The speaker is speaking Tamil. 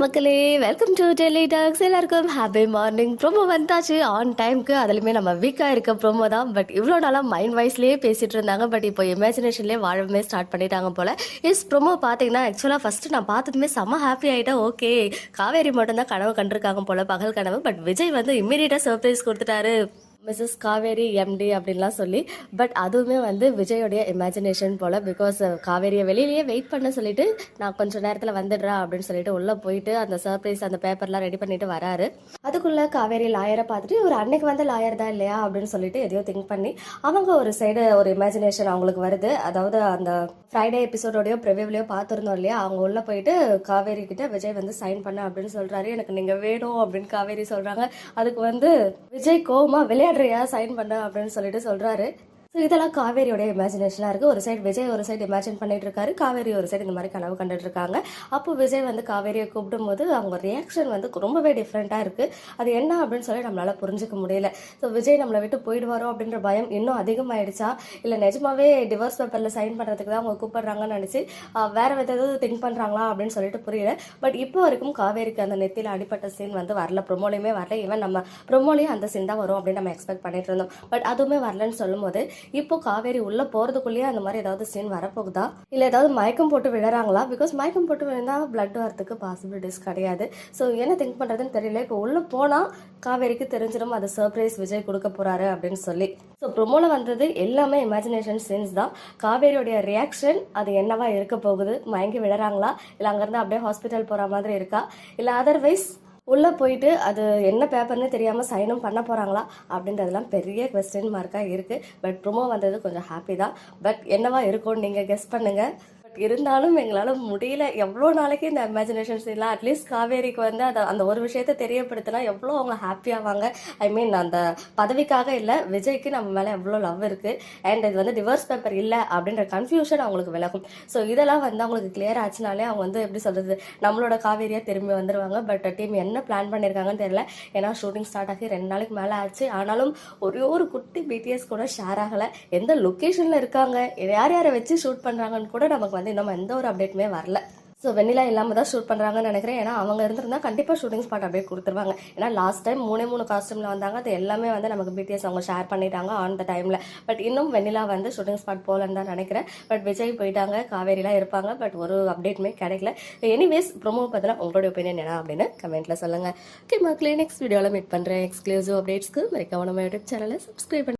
மக்களே, வெல்கம் டு டெய்லி டாக்ஸ். எல்லாருக்கும் ஹாப்பி மார்னிங். ப்ரோமோ வந்தாச்சு ஆன் டைமுக்கு. அதுலேயுமே நம்ம வீக்காக இருக்க ப்ரோமோ தான். பட் இவ்வளோ நாளாக மைண்ட் வைஸ்லேயே பேசிகிட்டு இருந்தாங்க. பட் இப்போ இமேஜினேஷன்லேயே வாழவே ஸ்டார்ட் பண்ணிட்டாங்க போல். ப்ரோமோ பார்த்தீங்கன்னா ஆக்சுவலாக ஃபஸ்ட்டு நான் பார்த்ததுமே செம்ம ஹாப்பி ஆகிட்டேன். ஓகே, காவேரி மட்டும்தான் கனவு கண்டிருக்காங்க போல், பகல் கனவு. பட் விஜய் வந்து இம்மீடியட்டாக சர்ப்ரைஸ் கொடுத்துட்டாரு, மிஸ்ஸஸ் காவேரி எம்டி அப்படின்லாம் சொல்லி. பட் அதுவுமே வந்து விஜயோடைய இமேஜினேஷன் போல். பிகாஸ் காவேரியை வெளியிலேயே வெயிட் பண்ண சொல்லிட்டு நான் கொஞ்சம் நேரத்தில் வந்துடுறேன் அப்படின்னு சொல்லிட்டு உள்ளே போயிட்டு அந்த சர்ப்ரைஸ் அந்த பேப்பர்லாம் ரெடி பண்ணிட்டு வராரு. அதுக்குள்ளே காவேரி லாயரை பார்த்துட்டு ஒரு அன்னைக்கு வந்து லாயர் தான் இல்லையா அப்படின்னு சொல்லிட்டு எதையோ திங்க் பண்ணி அவங்க ஒரு சைடு ஒரு இமேஜினேஷன் அவங்களுக்கு வருது. அதாவது அந்த ஃப்ரைடே எபிசோடோடையோ ப்ரிவியூலையோ பார்த்துருந்தோம் இல்லையா, அவங்க உள்ளே போயிட்டு காவேரி கிட்ட விஜய் வந்து சைன் பண்ண அப்படின்னு சொல்கிறாரு. எனக்கு நீங்கள் வேணும் அப்படின்னு காவேரி சொல்கிறாங்க. அதுக்கு வந்து விஜய் கோவமா விளையாடுறியா சைன் பண்ண அப்படின்னு சொல்லிட்டு சொல்கிறாரு. ஸோ இதெல்லாம் காவேரியோடைய இமேஜினேஷனாக இருக்குது. ஒரு சைடு விஜய் ஒரு சைடு இமேஜின் பண்ணிட்டு இருக்காரு, காவேரி ஒரு சைடு இந்த மாதிரி கனவு கண்டுட்டு இருக்காங்க. அப்போ விஜய் வந்து காவேரியை கூப்பிடும் போது அவங்க ரியாக்ஷன் வந்து ரொம்பவே டிஃப்ரெண்ட்டாக இருக்குது. அது என்ன அப்படின்னு சொல்லி நம்மளால் புரிஞ்சுக்க முடியல. ஸோ விஜய் நம்மளை விட்டு போயிடுவாரோ அப்படின்ற பயம் இன்னும் அதிகமாகிடுச்சா, இல்லை நிஜமாவே டிவோர்ஸ் பேப்பரில் சைன் பண்ணுறதுக்கு தான் அவங்க கூப்பிடுறாங்கன்னு நினச்சி வேறு எதாவது திங்க் பண்ணுறாங்களா அப்படின்னு சொல்லிட்டு புரியல. பட் இப்போ வரைக்கும் காவேரிக்கு அந்த நெத்தியில் அடிப்பட்ட சீன் வந்து வரல, ப்ரொமோலையுமே வரல. ஈவன் நம்ம ப்ரொமோலையும் அந்த சீன் தான் வரும் அப்படின்னு நம்ம எக்ஸ்பெக்ட் பண்ணிட்டு இருந்தோம். பட் அதுவுமே வரலன்னு சொல்லும் போது இப்போ காவேரி உள்ள போறதுக்குள்ளேயே அந்த மாதிரி ஏதாவது சீன் வரப்போகுதா, இல்ல ஏதாவது மயக்கம் போட்டு விழுறாங்களா? பிகாஸ் மயக்கம் போட்டு விழுந்தா பிளட் வரதுக்கு பாசிபிலிட்டிஸ் கிடையாது. ஸோ என்ன திங்க் பண்றதுன்னு தெரியல. இப்போ உள்ள போனா காவேரிக்கு தெரிஞ்சிடும் அது சர்ப்ரைஸ் விஜய் கொடுக்க போறாரு அப்படின்னு சொல்லி. ஸோ ப்ரொமோல வந்தது எல்லாமே இமேஜினேஷன் சீன்ஸ் தான். காவேரியோடைய ரியாக்ஷன் அது என்னவா இருக்க போகுது, மயங்கி விழுறாங்களா, இல்லை அங்கிருந்து அப்படியே ஹாஸ்பிட்டல் போற மாதிரி இருக்கா, இல்லை அதர்வைஸ் உள்ளே போயிட்டு அது என்ன பேப்பர்னு தெரியாமல் சைனும் பண்ண போகிறாங்களா அப்படின்றதுலாம் பெரிய கொஸ்டின் மார்க்காக இருக்குது. பட் ப்ரோமோ வந்தது கொஞ்சம் ஹாப்பி தான். பட் என்னவா இருக்கும்னு நீங்கள் கெஸ் பண்ணுங்கள். இருந்தாலும் எங்களால் முடியல. எவ்வளோ நாளைக்கு இந்த இமேஜினேஷன்ஸ் இல்லை. அட்லீஸ்ட் காவேரிக்கு வந்து அதை அந்த ஒரு விஷயத்தை தெரியப்படுத்தினா எவ்வளோ அவங்க ஹாப்பியாவாங்க. ஐ மீன் அந்த பதவிக்காக இல்லை, விஜய்க்கு நம்ம மேலே எவ்வளோ லவ் இருக்குது அண்ட் இது வந்து டிவோர்ஸ் பேப்பர் இல்லை அப்படின்ற கன்ஃபியூஷன் அவங்களுக்கு விலகும். ஸோ இதெல்லாம் வந்து அவங்களுக்கு கிளியர் ஆச்சுனாலே அவங்க வந்து எப்படி சொல்கிறது, நம்மளோட காவேரியாக திரும்பி வந்துடுவாங்க. பட் டீம் என்ன பிளான் பண்ணியிருக்காங்கன்னு தெரியல. ஏன்னா ஷூட்டிங் ஸ்டார்ட் ஆகி 2 நாளைக்கு மேலே ஆச்சு. ஆனாலும் ஒரே ஒரு குட்டி பிடிஎஸ் கூட ஷேர் ஆகலை. எந்த லொக்கேஷனில் இருக்காங்க, யார் யாரை வச்சு ஷூட் பண்ணுறாங்கன்னு கூட நமக்கு வந்து இன்னும் எந்த ஒரு அப்டேட்டுமே வரல. ஸோ வெண்ணிலா இல்லாமல் தான் ஷூட் பண்ணுறாங்கன்னு நினைக்கிறேன். ஏன்னா அவங்க இருந்திருந்தா கண்டிப்பாக ஷூட்டிங் ஸ்பாட் அப்படியே கொடுத்துருவாங்க. ஏன்னா லாஸ்ட் டைம் 3 காஸ்டியூமில் வந்தாங்க. அது எல்லாமே வந்து நமக்கு பிடிஎஸ் அவங்க ஷேர் பண்ணிட்டாங்க ஆன் த டைமில். பட் இன்னும் வெண்ணிலா வந்து ஷூட்டிங் ஸ்பாட் போகலன்னு தான் நினைக்கிறேன். பட் விஜய் போயிட்டாங்க, காவேரிலாம் இருப்பாங்க. பட் ஒரு அப்டேட்டுமே கிடைக்கல. எனிவேஸ் ப்ரோமோ பார்த்தீங்கன்னா உங்களோட ஒப்பீனியன் என்ன அப்படின்னு கமெண்ட்டில் சொல்லுங்கள். ஓகே மக்களே, நெக்ஸ்ட் வீடியோவில் மீட் பண்ணுறேன். எக்ஸ்க்ளூசிவ் அப்டேட்ஸ்க்கு மறக்காம நம்ம யூடியூப் சேனலை சப்ஸ்கிரைப் பண்ணி